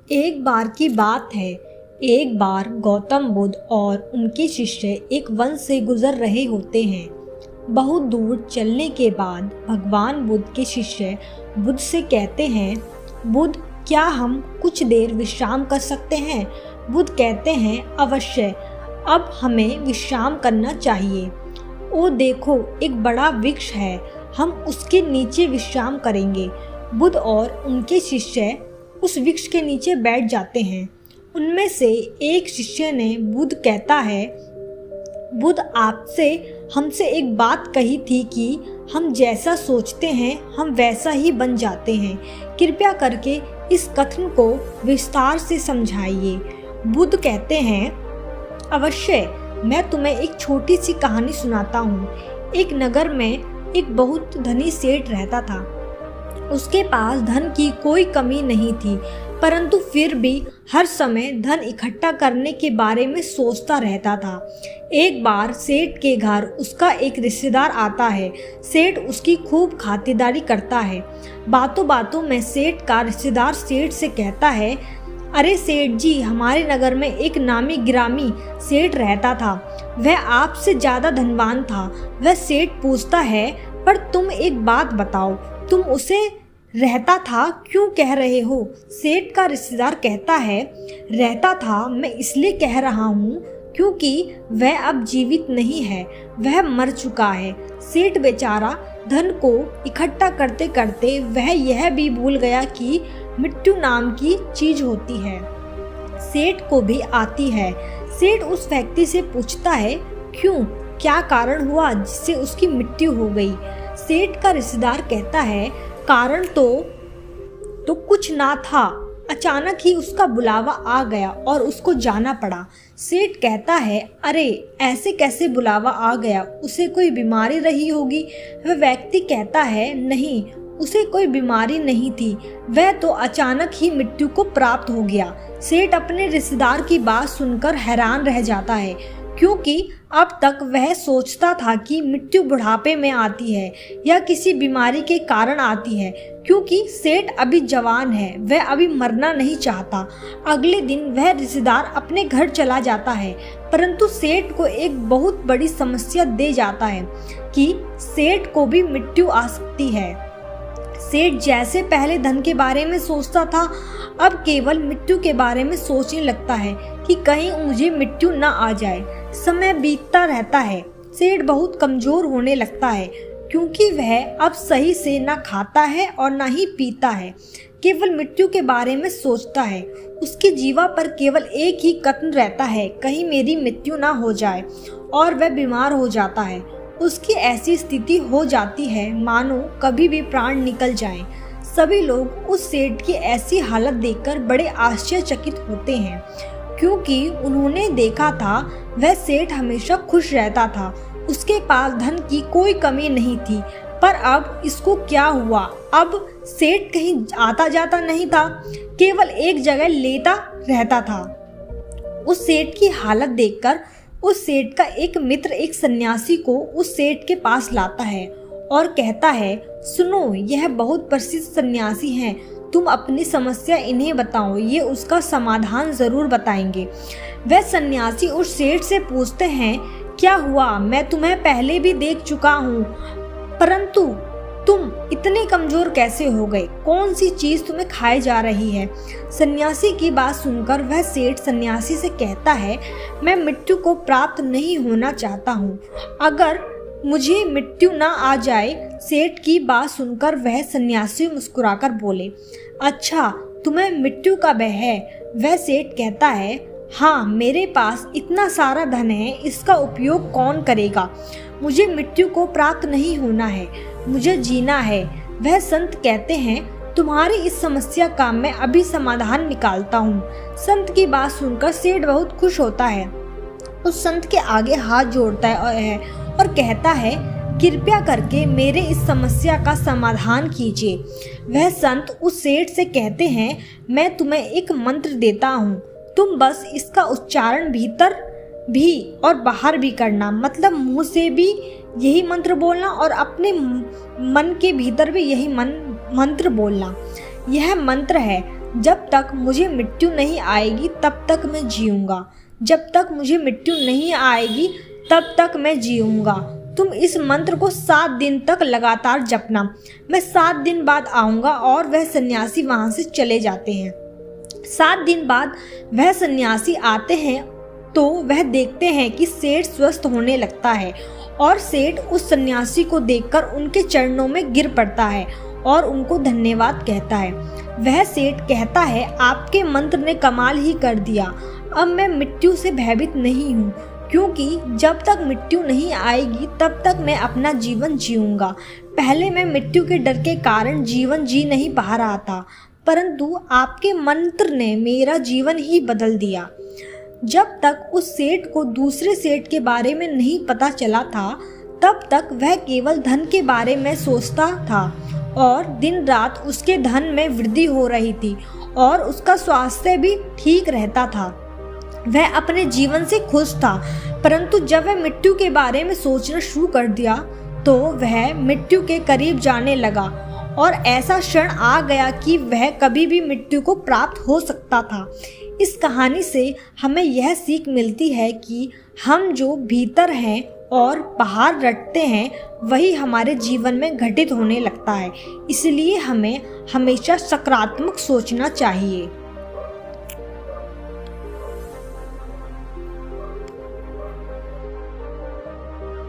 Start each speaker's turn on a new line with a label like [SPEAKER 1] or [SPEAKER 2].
[SPEAKER 1] एक बार की बात है। एक बार गौतम बुद्ध और उनके शिष्य एक वन से गुजर रहे होते हैं। बहुत दूर चलने के बाद भगवान बुद्ध के शिष्य बुद्ध से कहते हैं, बुद्ध, क्या हम कुछ देर विश्राम कर सकते हैं? बुद्ध कहते हैं, अवश्य, अब हमें विश्राम करना चाहिए। ओ देखो, एक बड़ा वृक्ष है, हम उसके नीचे विश्राम करेंगे। बुद्ध और उनके शिष्य उस वृक्ष के नीचे बैठ जाते हैं। उनमें से एक शिष्य ने बुद्ध कहता है, बुद्ध, आपसे हमसे एक बात कही थी कि हम जैसा सोचते हैं हम वैसा ही बन जाते हैं। कृपया करके इस कथन को विस्तार से समझाइए। बुद्ध कहते हैं, अवश्य, मैं तुम्हें एक छोटी सी कहानी सुनाता हूँ। एक नगर में एक बहुत धनी सेठ रहता था। उसके पास धन की कोई कमी नहीं थी, परंतु फिर भी हर समय धन इकट्ठा करने के बारे में सोचता रहता था। एक बार सेठ के घर उसका एक रिश्तेदार आता है। सेठ उसकी खूब खातिरदारी करता है। बातों बातों में सेठ का रिश्तेदार सेठ से कहता है, अरे सेठ जी, हमारे नगर में एक नामी गिरामी सेठ रहता था। वह आपसे ज़्यादा धनवान था। वह सेठ पूछता है, पर तुम एक बात बताओ, तुम उसे रहता था क्यों कह रहे हो? सेठ का रिश्तेदार कहता है, रहता था मैं इसलिए कह रहा हूँ क्योंकि वह अब जीवित नहीं है, वह मर चुका है। सेठ बेचारा धन को इकट्ठा करते करते वह यह भी भूल गया कि मृत्यु नाम की चीज होती है, सेठ को भी आती है। सेठ उस व्यक्ति से पूछता है, क्यों, क्या कारण हुआ जिससे उसकी मृत्यु हो गई? सेठ का रिश्तेदार कहता है, कारण तो कुछ ना था, अचानक ही उसका बुलावा आ गया और उसको जाना पड़ा। सेठ कहता है, अरे ऐसे कैसे बुलावा आ गया? उसे कोई बीमारी रही होगी। वह व्यक्ति कहता है, नहीं, उसे कोई बीमारी नहीं थी, वह तो अचानक ही मृत्यु को प्राप्त हो गया। सेठ अपने रिश्तेदार की बात सुनकर हैरान रह जाता है, क्योंकि अब तक वह सोचता था कि मृत्यु बुढ़ापे में आती है या किसी बीमारी के कारण आती है, क्योंकि सेठ अभी जवान है, वह अभी मरना नहीं चाहता। अगले दिन वह रिश्तेदार अपने घर चला जाता है, परंतु सेठ को एक बहुत बड़ी समस्या दे जाता है कि सेठ को भी मृत्यु आ सकती है। सेठ जैसे पहले धन के बारे में सोचता था, अब केवल मृत्यु के बारे में सोचने लगता है कि कहीं मुझे मृत्यु न आ जाए। समय बीतता रहता है। सेठ बहुत कमजोर होने लगता है, क्योंकि वह अब सही से न खाता है और न ही पीता है, केवल मृत्यु के बारे में सोचता है। उसकी जीवा पर केवल एक ही कथन रहता है, कहीं मेरी मृत्यु न हो जाए, और वह बीमार हो जाता है। उसकी ऐसी स्थिति हो जाती है मानो कभी भी प्राण निकल जाए। सभी लोग उस सेठ की ऐसी हालत देखकर बड़े आश्चर्यचकित होते हैं, क्योंकि उन्होंने देखा था वह सेठ हमेशा खुश रहता था, उसके पास धन की कोई कमी नहीं थी। पर अब इसको क्या हुआ? अब सेठ कहीं आता जाता नहीं था, केवल एक जगह लेटा रहता था। उस सेठ की हालत देखकर उस सेठ का एक मित्र एक सन्यासी को उस सेठ के पास लाता है और कहता है, सुनो, यह बहुत प्रसिद्ध सन्यासी हैं, तुम अपनी समस्या इन्हें बताओ, ये उसका समाधान जरूर बताएंगे। वह सन्यासी उस सेठ से पूछते हैं, क्या हुआ? मैं तुम्हें पहले भी देख चुका हूँ, परंतु तुम इतने कमजोर कैसे हो गए? कौन सी चीज तुम्हें खाए जा रही है? सन्यासी की बात सुनकर वह सेठ सन्यासी से कहता है, मैं मृत्यु को प्राप्त नहीं होना चाहता हूँ, अगर मुझे मृत्यु ना आ जाए। सेठ की बात सुनकर वह सन्यासी मुस्कुराकर बोले, अच्छा, तुम्हें मृत्यु का भय है? वह सेठ कहता है, हाँ, मेरे पास इतना सारा धन है, इसका उपयोग कौन करेगा? मुझे मृत्यु को प्राप्त नहीं होना है, मुझे जीना है। वह संत कहते हैं, तुम्हारी इस समस्या का मैं अभी समाधान निकालता हूँ। संत की बात सुनकर सेठ बहुत खुश होता है, उस संत के आगे हाथ जोड़ता है और कहता है, कृपया करके मेरे इस समस्या का समाधान कीजिए। वह संत उस सेठ से कहते हैं, मैं तुम्हें एक मंत्र देता हूँ, तुम बस इसका उच्चारण भीतर भी और बाहर भी करना, मतलब मुंह से भी यही मंत्र बोलना और अपने मन के भीतर भी यही मंत्र बोलना। यह मंत्र है, जब तक मुझे मृत्यु नहीं आएगी तब तक मैं जीऊँगा, जब तक मुझे मृत्यु नहीं आएगी तब तक मैं जीऊँगा। तुम इस मंत्र को 7 दिन तक लगातार जपना। मैं 7 दिन बाद आऊँगा। और वह सन्यासी वहाँ से चले जाते हैं। 7 दिन बाद वह सन्यासी आते हैं तो वह देखते हैं कि सेठ स्वस्थ होने लगता है और सेठ उस सन्यासी को देखकर उनके चरणों में गिर पड़ता है और उनको धन्यवाद कहता है। वह सेठ कहता है, आपके मंत्र ने कमाल ही कर दिया। अब मैं मृत्यु से भयभीत नहीं हूँ, क्योंकि जब तक मृत्यु नहीं आएगी तब तक मैं अपना जीवन जीऊँगा। पहले मैं मृत्यु के डर के कारण जीवन जी नहीं पा रहा था, परंतु आपके मंत्र ने मेरा जीवन ही बदल दिया। जब तक उस सेठ को दूसरे सेठ के बारे में नहीं पता चला था, तब तक वह केवल धन के बारे में सोचता था और दिन रात उसके धन में वृद्धि हो रही थी और उसका स्वास्थ्य भी ठीक रहता था। वह अपने जीवन से खुश था, परंतु जब वह मृत्यु के बारे में सोचना शुरू कर दिया तो वह मृत्यु के करीब जाने लगा और ऐसा क्षण आ गया कि वह कभी भी मृत्यु को प्राप्त हो सकता था। इस कहानी से हमें यह सीख मिलती है कि हम जो भीतर हैं और बाहर रटते हैं वही हमारे जीवन में घटित होने लगता है। इसलिए हमें हमेशा सकारात्मक सोचना चाहिए।